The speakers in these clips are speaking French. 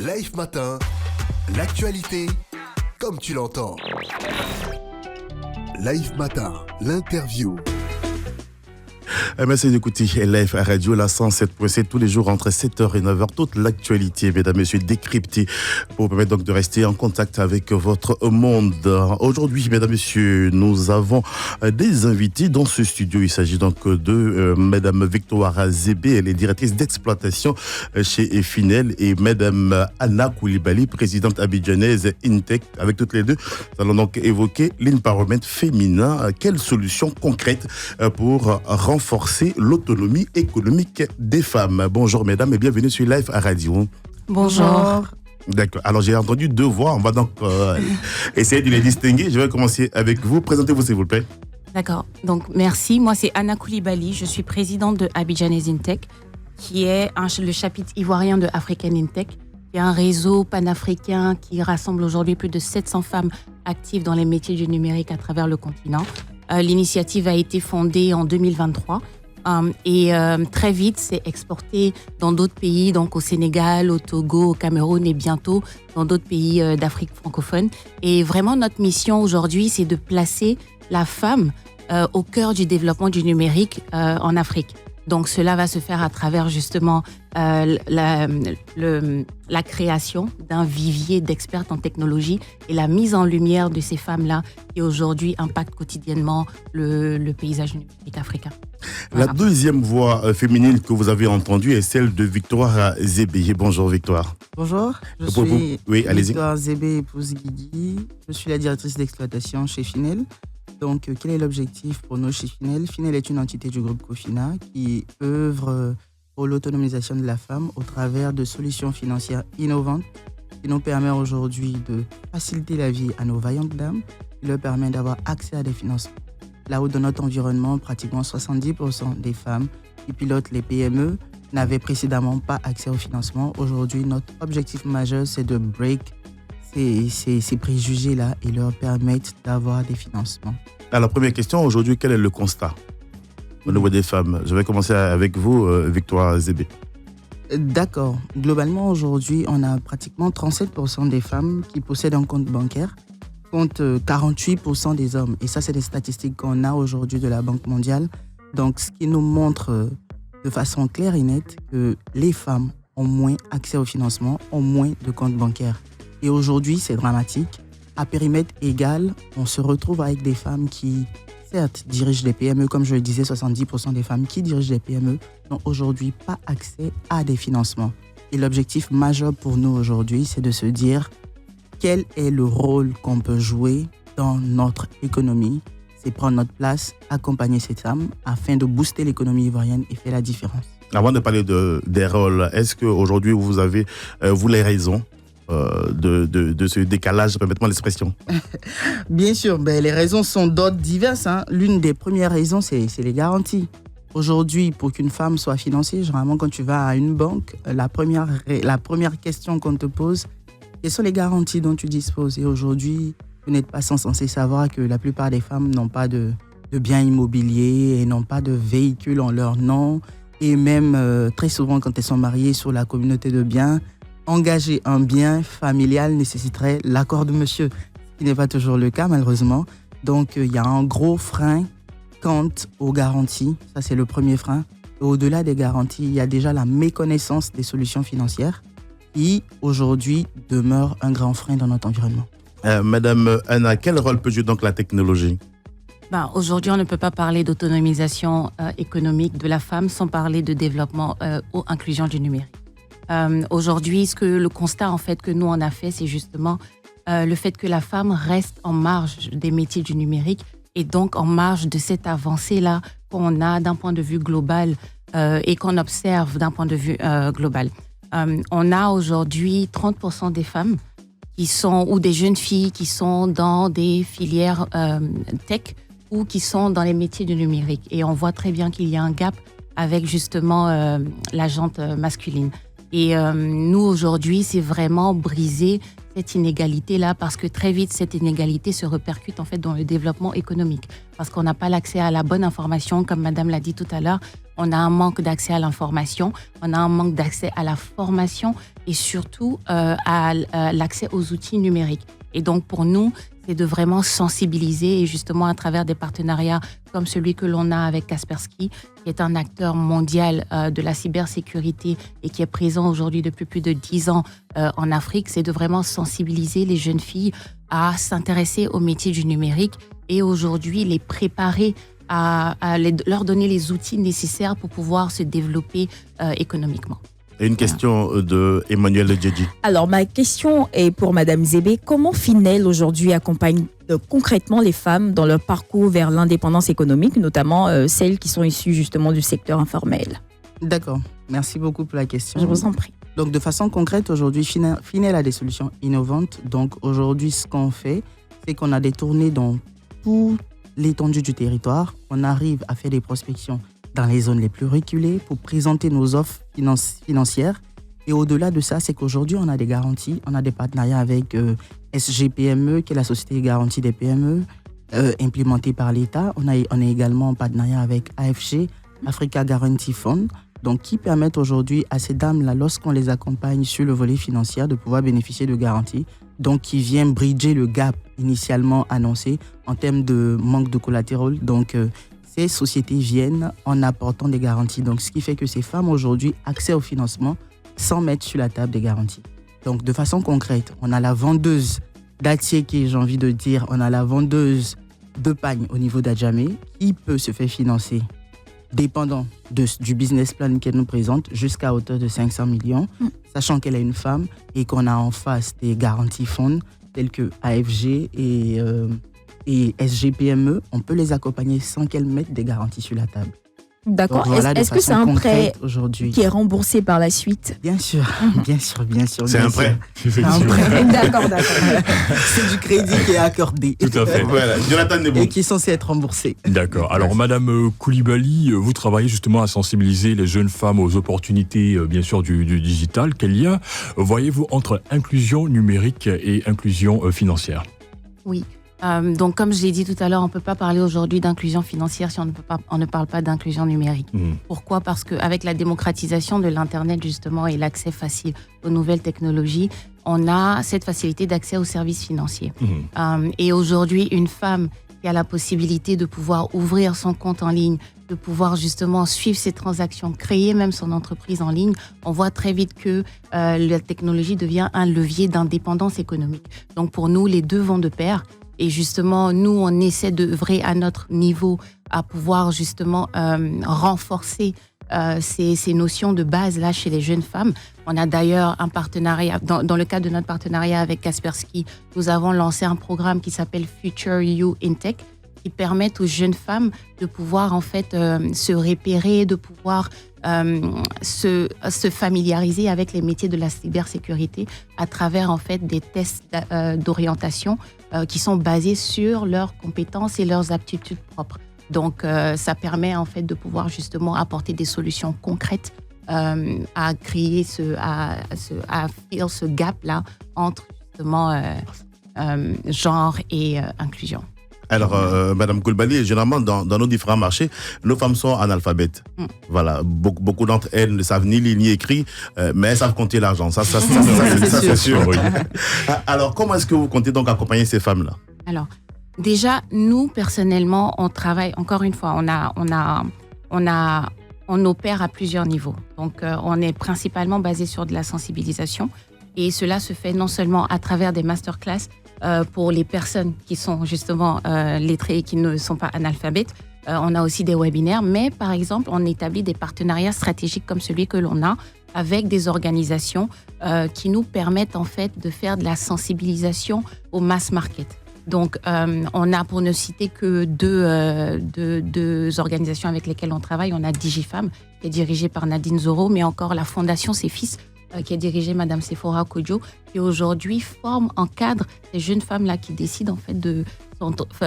Live Matin, l'actualité comme tu l'entends. Live Matin, l'interview. Merci d'écouter Live à Radio, la 107.7 tous les jours entre 7h et 9h. Toute l'actualité, mesdames et messieurs, décryptée pour vous permettre donc de rester en contact avec votre monde. Aujourd'hui, mesdames et messieurs, nous avons des invités dans ce studio. Il s'agit donc de madame Victoire Zébé, elle est directrice d'exploitation chez Finel, et madame Anna Koulibaly, présidente abidjanaise Intech. Avec toutes les deux, nous allons donc évoquer l'empowerment féminin. Quelles solutions concrètes pour renforcer l'autonomie économique des femmes. Bonjour mesdames et bienvenue sur Live à Radio. Bonjour. D'accord. Alors j'ai entendu deux voix, on va donc essayer de les distinguer. Je vais commencer avec vous. Présentez-vous s'il vous plaît. D'accord. Donc merci. Moi c'est Anna Koulibaly. Je suis présidente de Abidjanaise Intech, qui est le chapitre ivoirien de African Intech, qui est un réseau panafricain qui rassemble aujourd'hui plus de 700 femmes actives dans les métiers du numérique à travers le continent. L'initiative a été fondée en 2023 et très vite s'est exportée dans d'autres pays, donc au Sénégal, au Togo, au Cameroun et bientôt dans d'autres pays d'Afrique francophone. Et vraiment notre mission aujourd'hui, c'est de placer la femme au cœur du développement du numérique en Afrique. Donc cela va se faire à travers justement la création d'un vivier d'expertes en technologie et la mise en lumière de ces femmes-là qui aujourd'hui impactent quotidiennement le paysage numérique africain. Voilà. La deuxième voix féminine que vous avez entendue est celle de Victoire Zébé. Bonjour Victoire. Bonjour, je suis Victoire Zébé, épouse Guigui. Je suis la directrice d'exploitation chez Finel. Donc, quel est l'objectif pour nous chez Finel ? Finel est une entité du groupe Cofina qui œuvre pour l'autonomisation de la femme au travers de solutions financières innovantes qui nous permettent aujourd'hui de faciliter la vie à nos vaillantes dames, qui leur permet d'avoir accès à des financements. Là où dans notre environnement, pratiquement 70% des femmes qui pilotent les PME n'avaient précédemment pas accès au financement. Aujourd'hui, notre objectif majeur, c'est de break ces préjugés-là et leur permettre d'avoir des financements. Alors, première question, aujourd'hui, quel est le constat au niveau des femmes ? Je vais commencer avec vous, Victoire Zébé. D'accord. Globalement, aujourd'hui, on a pratiquement 37% des femmes qui possèdent un compte bancaire, contre 48% des hommes. Et ça, c'est des statistiques qu'on a aujourd'hui de la Banque mondiale. Donc, ce qui nous montre de façon claire et nette que les femmes ont moins accès au financement, ont moins de comptes bancaires. Et aujourd'hui, c'est dramatique. À périmètre égal, on se retrouve avec des femmes qui, certes, dirigent des PME. Comme je le disais, 70% des femmes qui dirigent des PME n'ont aujourd'hui pas accès à des financements. Et l'objectif majeur pour nous aujourd'hui, c'est de se dire quel est le rôle qu'on peut jouer dans notre économie. C'est prendre notre place, accompagner ces femmes afin de booster l'économie ivoirienne et faire la différence. Avant de parler des rôles, est-ce qu'aujourd'hui, vous avez les raisons de ce décalage, permettez-moi l'expression? Bien sûr, les raisons sont d'ordre divers. L'une des premières raisons, c'est les garanties. Aujourd'hui, pour qu'une femme soit financée, généralement quand tu vas à une banque, la première question qu'on te pose, quelles sont les garanties dont tu disposes? Et aujourd'hui, vous n'êtes pas censé savoir que la plupart des femmes n'ont pas de biens immobiliers et n'ont pas de véhicules en leur nom. Et même très souvent, quand elles sont mariées sur la communauté de biens, engager un bien familial nécessiterait l'accord de monsieur, ce qui n'est pas toujours le cas malheureusement. Donc il y a un gros frein quant aux garanties, ça c'est le premier frein. Et au-delà des garanties, il y a déjà la méconnaissance des solutions financières qui aujourd'hui demeure un grand frein dans notre environnement. Madame Anna, quel rôle peut jouer donc la technologie ? Aujourd'hui, on ne peut pas parler d'autonomisation économique de la femme sans parler de développement ou inclusion du numérique. Aujourd'hui, le constat en fait que nous on a fait, c'est justement le fait que la femme reste en marge des métiers du numérique et donc en marge de cette avancée-là qu'on a d'un point de vue global et qu'on observe d'un point de vue global. On a aujourd'hui 30% des femmes ou des jeunes filles qui sont dans des filières tech ou qui sont dans les métiers du numérique. Et on voit très bien qu'il y a un gap avec justement la gente masculine. Et nous, aujourd'hui, c'est vraiment briser cette inégalité-là, parce que très vite, cette inégalité se répercute en fait dans le développement économique. Parce qu'on n'a pas l'accès à la bonne information, comme Madame l'a dit tout à l'heure. On a un manque d'accès à l'information, on a un manque d'accès à la formation et surtout à l'accès aux outils numériques. Et donc, pour nous, c'est de vraiment sensibiliser, et justement à travers des partenariats comme celui que l'on a avec Kaspersky, qui est un acteur mondial de la cybersécurité et qui est présent aujourd'hui depuis plus de 10 ans en Afrique, c'est de vraiment sensibiliser les jeunes filles à s'intéresser au métier du numérique et aujourd'hui les préparer à leur donner les outils nécessaires pour pouvoir se développer économiquement. Et une question de Emmanuel Djedji. Alors, ma question est pour Madame Zébé. Comment Finel aujourd'hui accompagne concrètement les femmes dans leur parcours vers l'indépendance économique, notamment celles qui sont issues justement du secteur informel? D'accord. Merci beaucoup pour la question. Je vous en prie. Donc, de façon concrète, aujourd'hui, Finel a des solutions innovantes. Donc, aujourd'hui, ce qu'on fait, c'est qu'on a des tournées dans toute l'étendue du territoire. On arrive à faire des prospections dans les zones les plus reculées pour présenter nos offres financières. Et au-delà de ça, c'est qu'aujourd'hui, on a des garanties, on a des partenariats avec SGPME, qui est la Société de garantie des PME, implémentée par l'État. On est également en partenariat avec AFG, Africa Guarantee Fund, donc qui permettent aujourd'hui à ces dames-là, lorsqu'on les accompagne sur le volet financier, de pouvoir bénéficier de garanties, donc qui vient bridger le gap initialement annoncé en termes de manque de collatéral. Donc, ces sociétés viennent en apportant des garanties. Donc, ce qui fait que ces femmes, aujourd'hui, accèdent au financement sans mettre sur la table des garanties. Donc, de façon concrète, on a la vendeuse d'Atiéké, j'ai envie de dire, on a la vendeuse de pagne au niveau d'Adjamé, qui peut se faire financer, dépendant du business plan qu'elle nous présente, jusqu'à hauteur de 500 millions, sachant qu'elle est une femme et qu'on a en face des garanties fonds tels que AFG et SGPME, on peut les accompagner sans qu'elles mettent des garanties sur la table. D'accord. Voilà, Est-ce que c'est un prêt aujourd'hui qui est remboursé par la suite? Bien sûr, bien sûr. C'est un prêt. C'est un prêt. D'accord. C'est du crédit qui est accordé. Tout à fait. Voilà, Jonathan Nebo. Et qui est censé être remboursé. D'accord. Alors, Madame Koulibaly, vous travaillez justement à sensibiliser les jeunes femmes aux opportunités, bien sûr, du digital. Quel lien voyez-vous entre inclusion numérique et inclusion financière? Oui. Donc, comme je l'ai dit tout à l'heure, on ne peut pas parler aujourd'hui d'inclusion financière si on ne parle pas d'inclusion numérique. Pourquoi ? Parce qu'avec la démocratisation de l'Internet, justement, et l'accès facile aux nouvelles technologies, on a cette facilité d'accès aux services financiers. Et aujourd'hui, une femme qui a la possibilité de pouvoir ouvrir son compte en ligne, de pouvoir justement suivre ses transactions, créer même son entreprise en ligne, on voit très vite que la technologie devient un levier d'indépendance économique. Donc, pour nous, les deux vont de pair. Et justement, nous, on essaie d'œuvrer à notre niveau à pouvoir justement renforcer ces notions de base là chez les jeunes femmes. On a d'ailleurs un partenariat, dans le cadre de notre partenariat avec Kaspersky, nous avons lancé un programme qui s'appelle Future You in Tech, qui permet aux jeunes femmes de pouvoir en fait se repérer, de pouvoir se familiariser avec les métiers de la cybersécurité à travers en fait des tests d'orientation qui sont basés sur leurs compétences et leurs aptitudes propres. Donc ça permet en fait de pouvoir justement apporter des solutions concrètes à créer à faire ce gap là entre justement genre et inclusion. Alors, Madame Koulibaly, généralement, dans nos différents marchés, nos femmes sont analphabètes. Voilà, beaucoup d'entre elles ne savent ni lire ni écrire, mais elles savent compter l'argent. Ça c'est sûr. Oui. Alors, comment est-ce que vous comptez donc accompagner ces femmes-là ? Alors, déjà, nous, personnellement, on travaille, encore une fois, on opère à plusieurs niveaux. Donc, on est principalement basé sur de la sensibilisation. Et cela se fait non seulement à travers des masterclass, pour les personnes qui sont justement lettrées et qui ne sont pas analphabètes. On a aussi des webinaires, mais par exemple, on établit des partenariats stratégiques comme celui que l'on a avec des organisations qui nous permettent en fait de faire de la sensibilisation au mass market. Donc, on a, pour ne citer que deux organisations avec lesquelles on travaille, on a DigiFemme, qui est dirigée par Nadine Zoro, mais encore la Fondation Ses Fils, qui est dirigée Madame Sephora Kodjo, qui aujourd'hui forme, encadre ces jeunes femmes-là qui décident en fait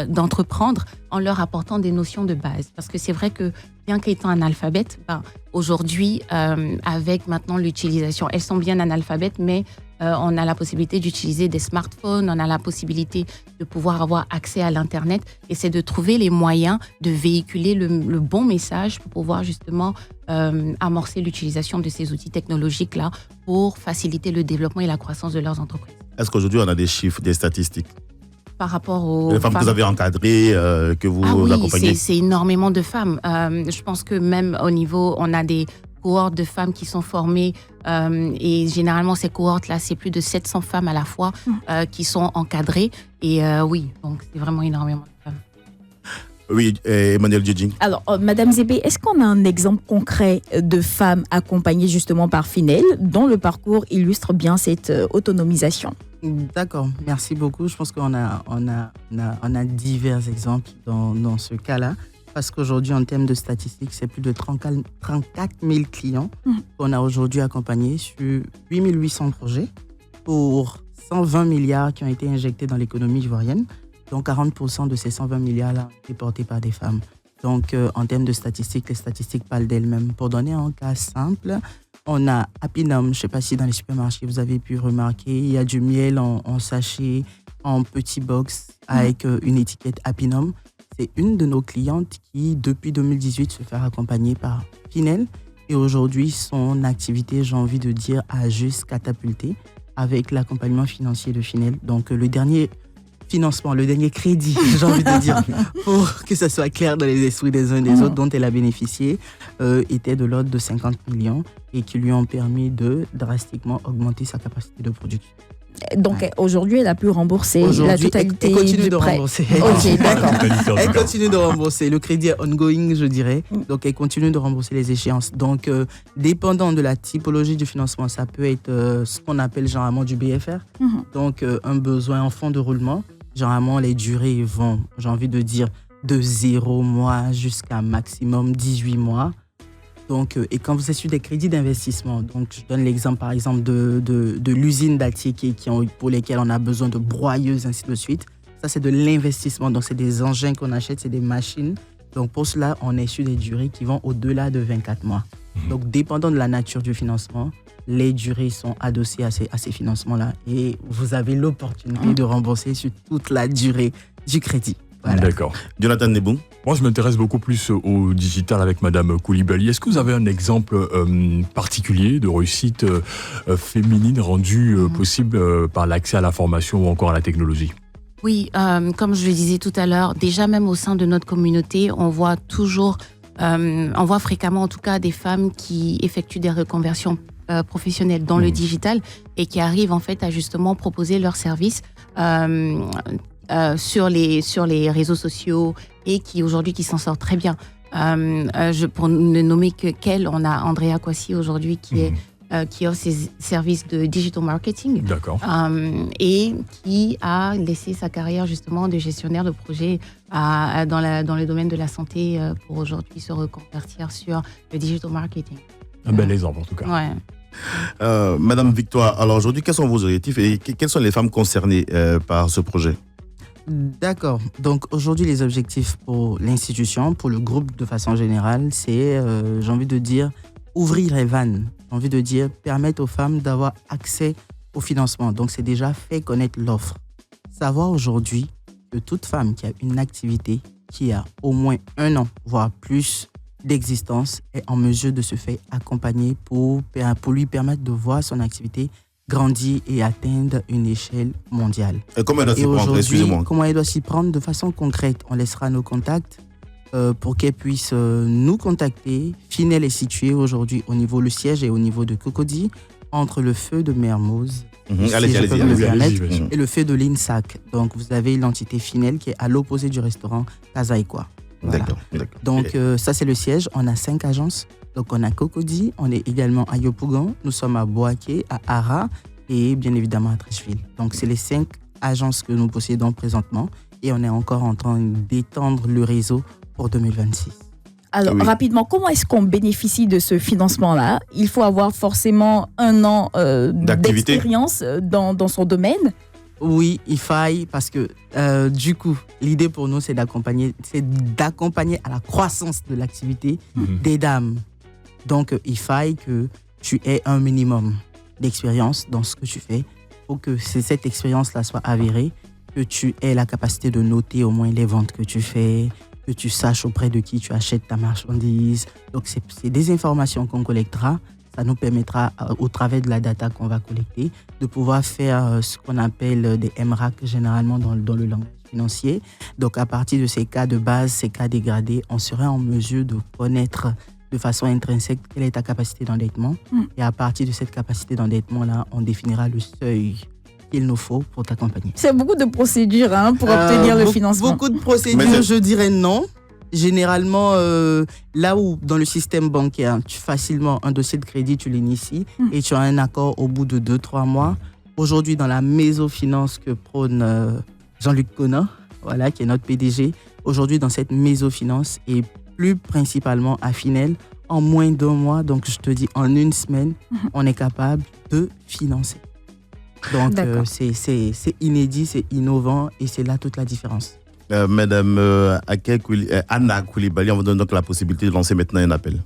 d'entreprendre en leur apportant des notions de base. Parce que c'est vrai que bien qu'étant analphabètes, aujourd'hui, avec maintenant l'utilisation, elles sont bien analphabètes, mais on a la possibilité d'utiliser des smartphones, on a la possibilité de pouvoir avoir accès à l'Internet, et c'est de trouver les moyens de véhiculer le bon message pour pouvoir justement amorcer l'utilisation de ces outils technologiques-là pour faciliter le développement et la croissance de leurs entreprises. Est-ce qu'aujourd'hui, on a des chiffres, des statistiques? Par rapport aux les femmes que vous avez encadrées, que vous accompagnez? Oui, c'est énormément de femmes. Je pense que même au niveau, on a des cohortes de femmes qui sont formées et généralement ces cohortes-là, c'est plus de 700 femmes à la fois qui sont encadrées. Et oui, donc c'est vraiment énormément de femmes. Oui, Emmanuel Djedjing. Alors, Madame Zébé, est-ce qu'on a un exemple concret de femmes accompagnées justement par Finel, dont le parcours illustre bien cette autonomisation? D'accord, merci beaucoup. Je pense qu'on a divers exemples dans ce cas-là. Parce qu'aujourd'hui, en termes de statistiques, c'est plus de 34 000 clients qu'on a aujourd'hui accompagnés sur 8 800 projets pour 120 milliards qui ont été injectés dans l'économie ivoirienne. Donc 40% de ces 120 milliards-là ont été portés par des femmes. Donc en termes de statistiques, les statistiques parlent d'elles-mêmes. Pour donner un cas simple, on a Apinum. Je ne sais pas si dans les supermarchés, vous avez pu remarquer, il y a du miel en sachet, en petit box avec une étiquette Apinum. C'est une de nos clientes qui, depuis 2018, se fait accompagner par Finel. Et aujourd'hui, son activité, j'ai envie de dire, a juste catapulté avec l'accompagnement financier de Finel. Donc, le dernier financement, le dernier crédit, j'ai envie de dire, pour que ça soit clair dans les esprits des uns et des autres, dont elle a bénéficié, était de l'ordre de 50 millions et qui lui ont permis de drastiquement augmenter sa capacité de production. Donc aujourd'hui, elle a pu rembourser la totalité elle continue du de prêt. rembourser. Ok, d'accord. Elle continue de rembourser. Le crédit est ongoing, je dirais. Donc, elle continue de rembourser les échéances. Donc, dépendant de la typologie du financement, ça peut être ce qu'on appelle généralement du BFR. Donc, un besoin en fonds de roulement. Généralement, les durées vont, j'ai envie de dire, de 0 mois jusqu'à maximum 18 mois. Donc, et quand vous êtes sur des crédits d'investissement, donc je donne l'exemple par exemple de l'usine d'Atiké pour lesquelles on a besoin de broyeuses, ainsi de suite. Ça, c'est de l'investissement. Donc, c'est des engins qu'on achète, c'est des machines. Donc, pour cela, on est sur des durées qui vont au-delà de 24 mois. Donc, dépendant de la nature du financement, les durées sont adossées à ces financements-là. Et vous avez l'opportunité de rembourser sur toute la durée du crédit. Voilà. D'accord. Jonathan Nebou. Moi, je m'intéresse beaucoup plus au digital avec Madame Coulibaly. Est-ce que vous avez un exemple particulier de réussite féminine rendue possible par l'accès à la formation ou encore à la technologie? Oui, comme je le disais tout à l'heure, déjà même au sein de notre communauté, on voit fréquemment en tout cas des femmes qui effectuent des reconversions professionnelles dans le digital et qui arrivent en fait à justement proposer leurs services sur les réseaux sociaux et qui aujourd'hui s'en sortent très bien. Pour ne nommer qu'elle, on a Andrea Kwasi aujourd'hui qui offre ses services de digital marketing. D'accord. Et qui a laissé sa carrière justement de gestionnaire de projet dans le domaine de la santé pour aujourd'hui se reconvertir sur le digital marketing. Un bel exemple en tout cas. Ouais. Madame Victoire, alors aujourd'hui, quels sont vos objectifs et quelles sont les femmes concernées par ce projet? D'accord. Donc aujourd'hui, les objectifs pour l'institution, pour le groupe de façon générale, c'est, j'ai envie de dire, ouvrir les vannes. J'ai envie de dire, permettre aux femmes d'avoir accès au financement. Donc c'est déjà fait connaître l'offre. Savoir aujourd'hui que toute femme qui a une activité qui a au moins 1 an, voire plus d'existence, est en mesure de se faire accompagner pour lui permettre de voir son activité grandir et atteindre une échelle mondiale. Et comment elle doit s'y prendre? Excusez-moi. Comment elle doit s'y prendre de façon concrète? On laissera nos contacts pour qu'elle puisse nous contacter. Finel est situé aujourd'hui au niveau, le siège est au niveau de Cocody, entre le feu de Mermoz Allez-y. et le feu de l'INSAC. Donc vous avez l'entité Finel qui est à l'opposé du restaurant Kazaïkwa. Voilà. D'accord. Donc ça c'est le siège. On a 5 agences. Donc on a Cocody, on est également à Yopougon, nous sommes à Boaké, à Ara et bien évidemment à Trècheville. Donc c'est les 5 agences que nous possédons présentement et on est encore en train d'étendre le réseau pour 2026. Alors, rapidement, comment est-ce qu'on bénéficie de ce financement-là? Il faut avoir forcément 1 an d'expérience dans son domaine. Oui, il faille parce que du coup, l'idée pour nous, c'est d'accompagner à la croissance de l'activité des dames. Donc, il faille que tu aies un minimum d'expérience dans ce que tu fais pour que cette expérience-là soit avérée, que tu aies la capacité de noter au moins les ventes que tu fais, que tu saches auprès de qui tu achètes ta marchandise. Donc, c'est des informations qu'on collectera. Ça nous permettra, au travers de la data qu'on va collecter, de pouvoir faire ce qu'on appelle des MRAC, généralement dans le langage financier. Donc, à partir de ces cas de base, ces cas dégradés, on serait en mesure de connaître de façon intrinsèque quelle est ta capacité d'endettement. Et à partir de cette capacité d'endettement-là, on définira le seuil qu'il nous faut pour t'accompagner. C'est beaucoup de procédures pour obtenir le financement. Beaucoup de procédures, je dirais non. Généralement, là où dans le système bancaire, facilement un dossier de crédit, tu l'inities et tu as un accord au bout de 2-3 mois. Aujourd'hui, dans la mésofinance que prône Jean-Luc Conant, voilà, qui est notre PDG, aujourd'hui dans cette mésofinance et plus principalement à Finel, en moins d'1 mois, donc je te dis en 1 semaine, on est capable de financer. Donc c'est inédit, c'est innovant et c'est là toute la différence. Madame Anna Koulibaly, on vous donne donc la possibilité de lancer maintenant un appel.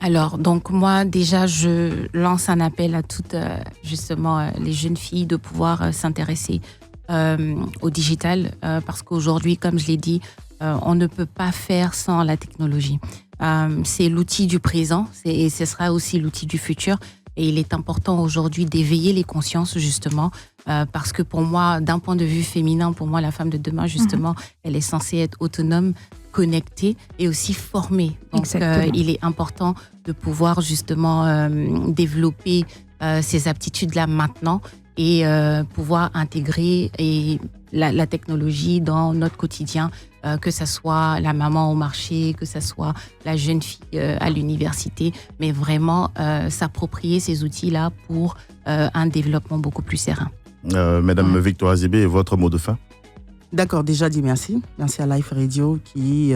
Alors, donc moi, déjà, je lance un appel à toutes, justement, les jeunes filles de pouvoir s'intéresser au digital parce qu'aujourd'hui, comme je l'ai dit, on ne peut pas faire sans la technologie. C'est l'outil du présent et ce sera aussi l'outil du futur. Et il est important aujourd'hui d'éveiller les consciences, justement, parce que pour moi, d'un point de vue féminin, pour moi, la femme de demain, justement, elle est censée être autonome, connectée et aussi formée. Donc, il est important de pouvoir, justement, développer ces aptitudes-là maintenant et pouvoir intégrer la technologie dans notre quotidien, que ce soit la maman au marché, que ce soit la jeune fille à l'université, mais vraiment s'approprier ces outils-là pour un développement beaucoup plus serein. Madame Victoire Zébé, votre mot de fin? D'accord, déjà dit merci. Merci à Life Radio qui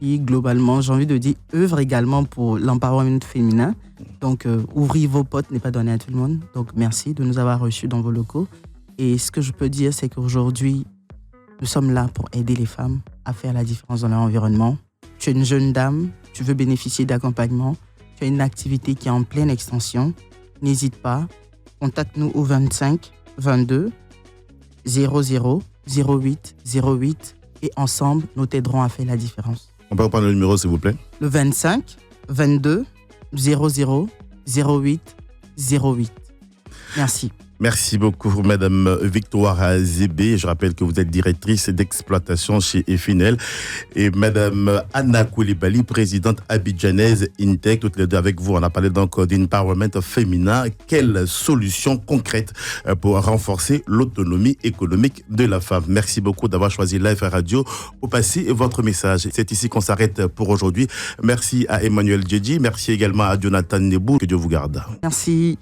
globalement, j'ai envie de dire, œuvre également pour l'empowerment féminin. Donc, ouvrir vos portes n'est pas donné à tout le monde. Donc, merci de nous avoir reçus dans vos locaux. Et ce que je peux dire, c'est qu'aujourd'hui, nous sommes là pour aider les femmes à faire la différence dans leur environnement. Tu es une jeune dame, tu veux bénéficier d'accompagnement, tu as une activité qui est en pleine extension. N'hésite pas, contacte-nous au 25 22 00 08 08 et ensemble, nous t'aiderons à faire la différence. On peut reprendre le numéro, s'il vous plaît? Le 25 22 00 08 08. Merci. Merci beaucoup, Madame Victoire Zébé. Je rappelle que vous êtes directrice d'exploitation chez Finel. Et Madame Anna Koulibaly, présidente abidjanaise Intech. Toutes les deux avec vous, on a parlé donc d'empowerment féminin. Quelle solution concrète pour renforcer l'autonomie économique de la femme? Merci beaucoup d'avoir choisi Life Radio pour passer votre message. C'est ici qu'on s'arrête pour aujourd'hui. Merci à Emmanuel Djedji. Merci également à Jonathan Nebou. Que Dieu vous garde. Merci.